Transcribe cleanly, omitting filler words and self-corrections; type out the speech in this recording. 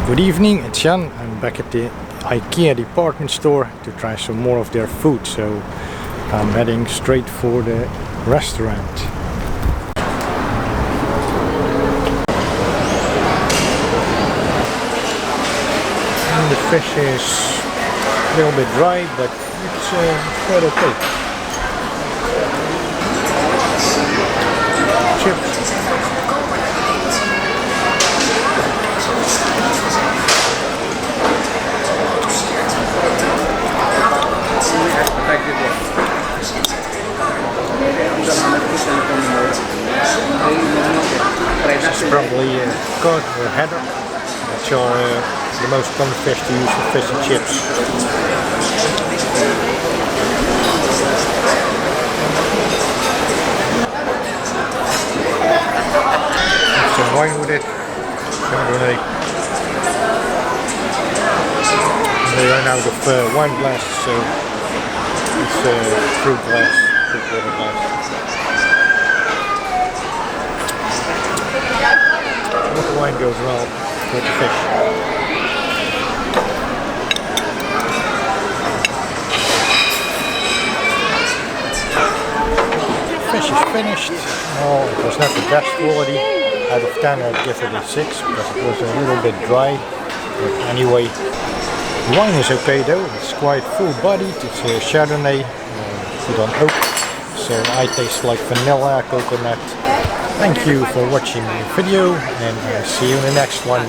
Good evening, it's Jan. I'm back at the IKEA department store to try some more of their food, so I'm heading straight for the restaurant. And the fish is a little bit dry, but it's quite okay. Chips. This is probably cod or haddock, which are the most common fish to use for fish and chips. Have some wine with it, Chardonnay. They run out of wine glasses, so it's fruit water glass. The wine goes well with the fish. Fish is finished. Well, it was not the best quality. Out of 10 I'd give it a 6 because it was a little bit dry. But anyway, the wine is okay though. It's quite full-bodied. It's a Chardonnay put on oak. So I taste like vanilla, coconut. Thank you for watching the video, and see you in the next one.